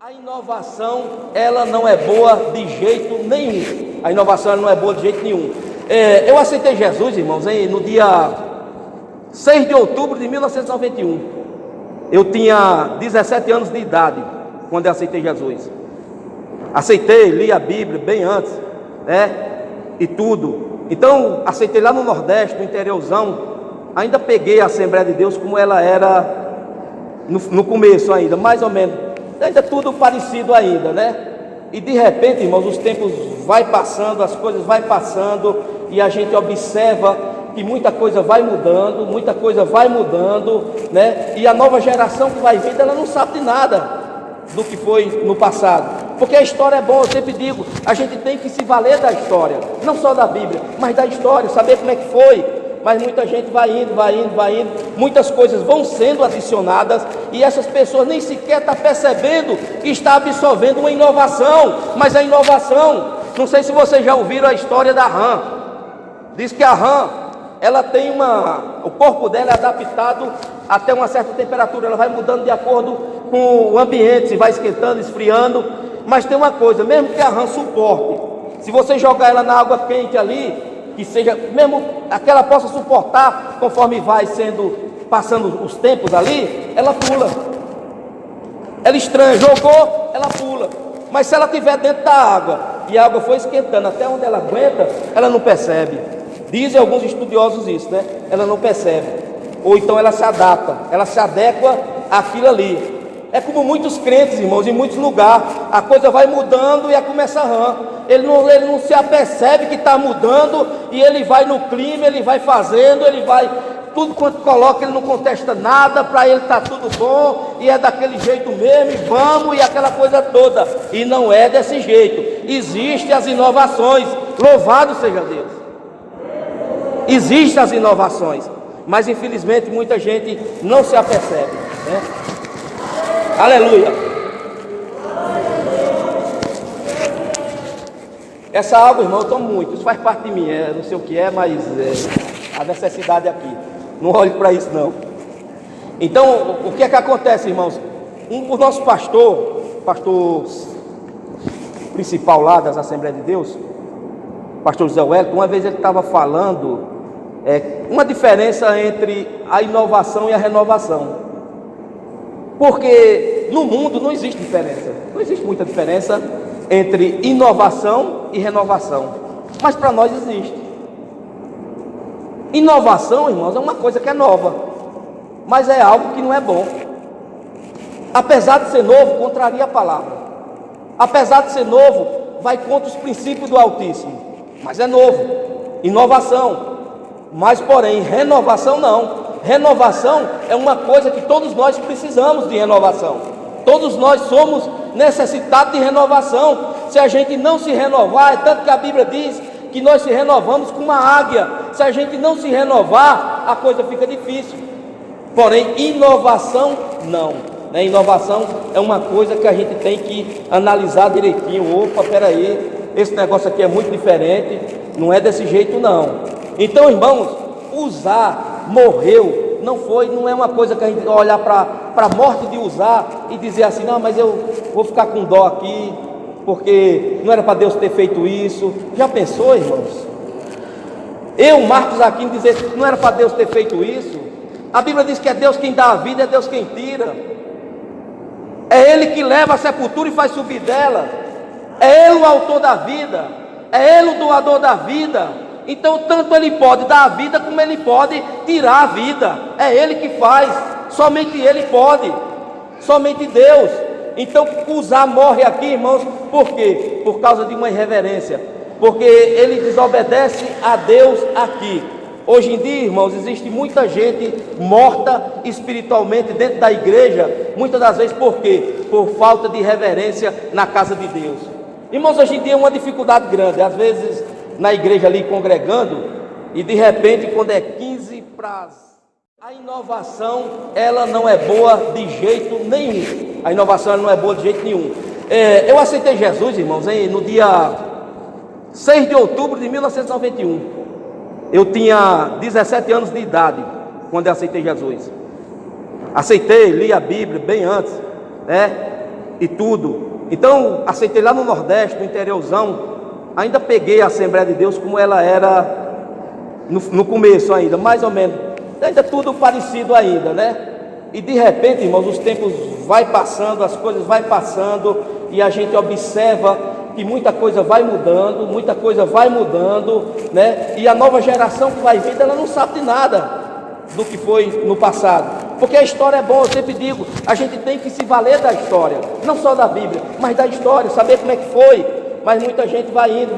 A inovação, ela não é boa de jeito nenhum. A inovação ela não é boa de jeito nenhum. Eu aceitei Jesus, irmãos, no dia 6 de outubro de 1991. Eu tinha 17 anos de idade quando eu aceitei Jesus. Aceitei, li a Bíblia bem antes, e tudo. Então, aceitei lá no Nordeste, no interiorzão. Ainda peguei a Assembleia de Deus como ela era no começo ainda, mais ou menos. Ainda tudo parecido ainda, E de repente, irmãos, os tempos vai passando, as coisas vai passando, e a gente observa que muita coisa vai mudando, E a nova geração que vai vir, ela não sabe de nada do que foi no passado. Porque a história é boa, eu sempre digo, a gente tem que se valer da história, não só da Bíblia, mas da história, saber como é que foi. Mas muita gente vai indo, muitas coisas vão sendo adicionadas, e essas pessoas nem sequer estão percebendo que está absorvendo uma inovação. Mas a inovação, não sei se vocês já ouviram a história da rã. Diz que a rã, ela tem o corpo dela é adaptado até uma certa temperatura, ela vai mudando de acordo com o ambiente, se vai esquentando, esfriando. Mas tem uma coisa, mesmo que a rã suporte, se você jogar ela na água quente ali, que seja, mesmo que ela possa suportar, conforme vai passando os tempos ali, ela pula. Ela estranha, jogou, ela pula. Mas se ela estiver dentro da água, e a água for esquentando até onde ela aguenta, ela não percebe. Dizem alguns estudiosos isso, Ela não percebe. Ou então ela se adapta, ela se adequa àquilo ali. É como muitos crentes, irmãos, em muitos lugares, a coisa vai mudando e aí começa a rã. Ele não se apercebe que está mudando, e ele vai no clima, ele vai fazendo, tudo quanto coloca, ele não contesta nada, para ele está tudo bom, e é daquele jeito mesmo, e vamos, e aquela coisa toda. E não é desse jeito. Existem as inovações, louvado seja Deus. Existem as inovações, mas infelizmente muita gente não se apercebe, Aleluia. Essa água, irmão, eu tomo muito, isso faz parte de mim, não sei o que é, mas a necessidade aqui, não olhe para isso não. Então, o que é que acontece, irmãos? O nosso pastor principal lá das Assembleias de Deus, pastor José Wellington, uma vez ele estava falando uma diferença entre a inovação e a renovação. Porque no mundo não existe diferença, não existe muita diferença entre inovação e renovação, mas para nós existe. Inovação, irmãos, é uma coisa que é nova, mas é algo que não é bom. Apesar de ser novo, contraria a palavra. Apesar de ser novo, vai contra os princípios do Altíssimo, mas é novo. Inovação, mas porém renovação não. Renovação é uma coisa que todos nós precisamos de renovação. Todos nós somos necessitados de renovação. Se a gente não se renovar, é tanto que a Bíblia diz que nós se renovamos com uma águia. Se a gente não se renovar, a coisa fica difícil. Porém, inovação não. Inovação é uma coisa que a gente tem que analisar direitinho. Opa, peraí, esse negócio aqui é muito diferente, não é desse jeito não. Então, irmãos, usar morreu, não é uma coisa que a gente olhar para a morte de usar e dizer assim, não, mas eu vou ficar com dó aqui, porque não era para Deus ter feito isso. Já pensou, irmãos? Marcos Aquino, dizer que não era para Deus ter feito isso. A Bíblia diz que é Deus quem dá a vida, é Deus quem tira. É Ele que leva a sepultura e faz subir dela. É Ele o autor da vida, é Ele o doador da vida. Então, tanto Ele pode dar a vida, como Ele pode tirar a vida. É Ele que faz, somente Ele pode, somente Deus. Então, usar morre aqui, irmãos, por quê? Por causa de uma irreverência, porque ele desobedece a Deus aqui. Hoje em dia, irmãos, existe muita gente morta espiritualmente dentro da igreja, muitas das vezes por quê? Por falta de reverência na casa de Deus. Irmãos, hoje em dia é uma dificuldade grande, às vezes na igreja ali congregando, e de repente quando é 15 para a inovação, ela não é boa de jeito nenhum. A inovação ela não é boa de jeito nenhum. Eu aceitei Jesus, irmãos, no dia 6 de outubro de 1991. Eu tinha 17 anos de idade quando eu aceitei Jesus. Aceitei, li a Bíblia bem antes, e tudo. Então, aceitei lá no Nordeste, no interiorzão, ainda peguei a Assembleia de Deus como ela era no começo ainda, mais ou menos, ainda tudo parecido ainda, né? E de repente, irmãos, os tempos vai passando, as coisas vai passando, e a gente observa que muita coisa vai mudando, né? E a nova geração que vai vir, ela não sabe de nada do que foi no passado, porque a história é boa. Eu sempre digo, a gente tem que se valer da história, não só da Bíblia, mas da história, saber como é que foi. Mas muita gente vai indo,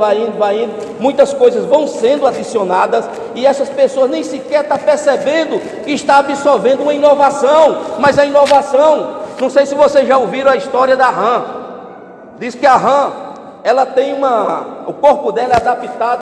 muitas coisas vão sendo adicionadas, e essas pessoas nem sequer estão percebendo que está absorvendo uma inovação. Mas a inovação, não sei se vocês já ouviram a história da rã. Diz que a rã, ela tem o corpo dela é adaptado